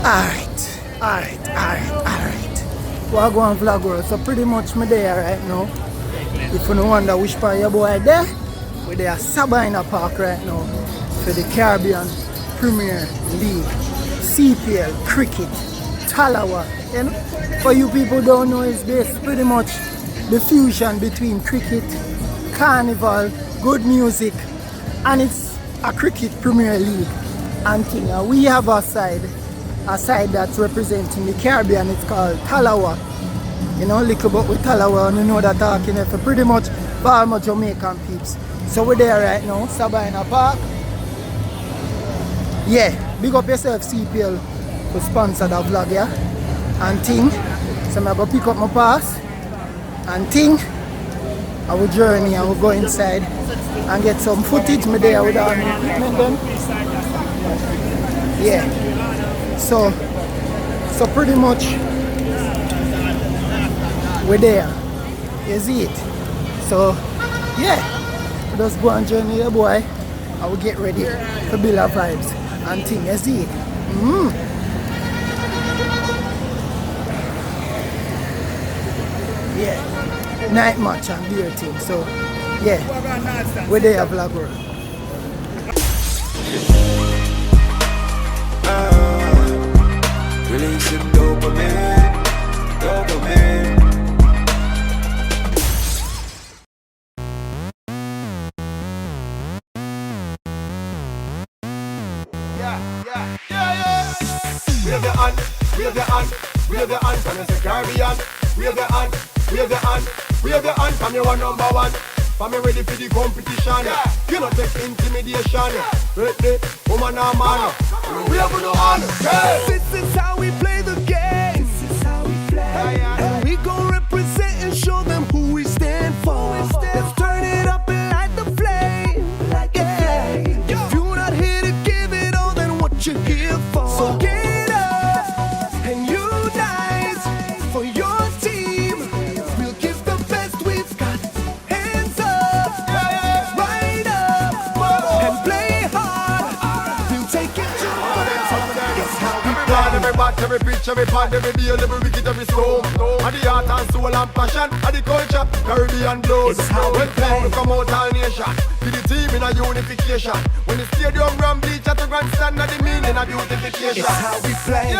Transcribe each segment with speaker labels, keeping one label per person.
Speaker 1: Alright. Well, I go on vlog world, so pretty much me there right now. If you don't wonder which part your boy there, we're there at Sabina Park right now for the Caribbean Premier League, CPL, cricket, Tallawahs. You know? For you people don't know, it's based pretty much the fusion between cricket, carnival, good music, and it's a cricket Premier League. And thing, we have a side that's representing the Caribbean. It's called Tallawahs. You know, little bit with Tallawahs, you know that talking for pretty much for all my Jamaican peeps. So we're there right now, Sabina Park. Yeah, big up yourself CPL to sponsor the vlog, yeah. And thing, so I'm gonna pick up my pass and thing, I will journey, I will go inside and get some footage me there with all my equipment then. Yeah. So pretty much we're there. You see it? So yeah, we just go and journey there, boy. I will get ready to build our vibes and thing. You see it? Yeah. Night match and beer thing. So yeah, we're there, vlog world.
Speaker 2: Releasing dopamine. Yeah. Wave your hand from the Caribbean. Wave your hand from your number one. From you ready for the competition. You not take intimidation. Woman or man. We have no on.
Speaker 3: This is how we play the game. And we gon' represent and show them who we stand for. Let's turn it up and light the flame. If you're not here to give it all, then what you here for? So get up and unite for your team. We'll give the best we've got. Hands up, right up, and play hard. We'll take it to the top. It's how we play.
Speaker 2: Every batch, every pitch, every pond, every deal, every wicket, every storm. And the heart and soul and passion, and the culture, Caribbean blood. When time we come out all nation, to the team in a unification. When the stadium grand bleach at the grandstand, and the meaning of beautification.
Speaker 3: It's how we play.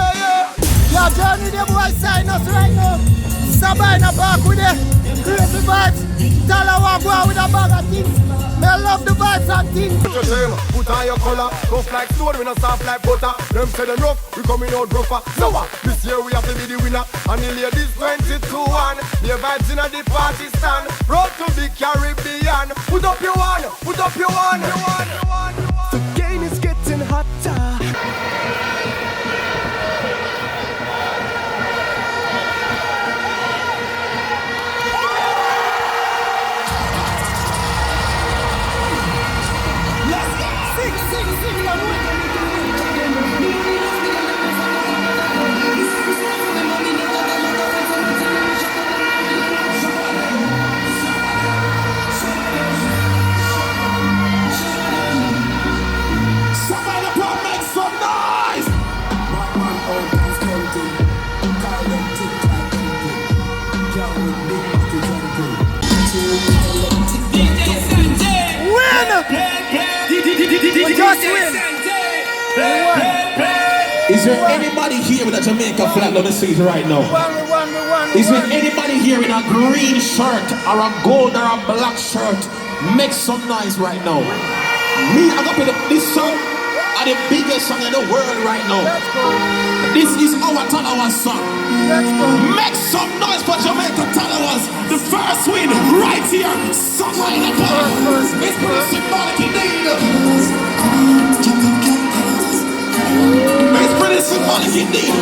Speaker 1: Yeah, journey the boy sign us right now. Sabina Park with the crazy vibes. Tallawahs go out with a bag of things. Me love the vibes and things.
Speaker 2: Put your tail, put on your collar. Tough like stone, we not soft like butter. Them say them rough, we coming out rougher. So what? This year we have to be the winner. And the ladies 22-1. The vibes in the party stand. Road to the Caribbean. Put up your one.
Speaker 3: The game is getting hotter.
Speaker 4: Is there anybody here with a Jamaica flag on the seat right now? Is there anybody here in a green shirt or a gold or a black shirt? Make some noise right now. Me, I got this song are the biggest song in the world right now. This is our Tallawahs song. Make some noise for Jamaica Tallawahs. The first win right here. Sabina Park. It's pretty symbolic indeed. It's pretty symbolic indeed.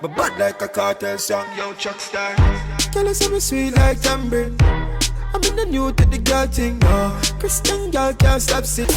Speaker 2: But bad like a cartel song. Yo, Chuck Star. Can you say me sweet like tambourine? I'm in the new to the girl thing. No, Christian girl can't stop singing.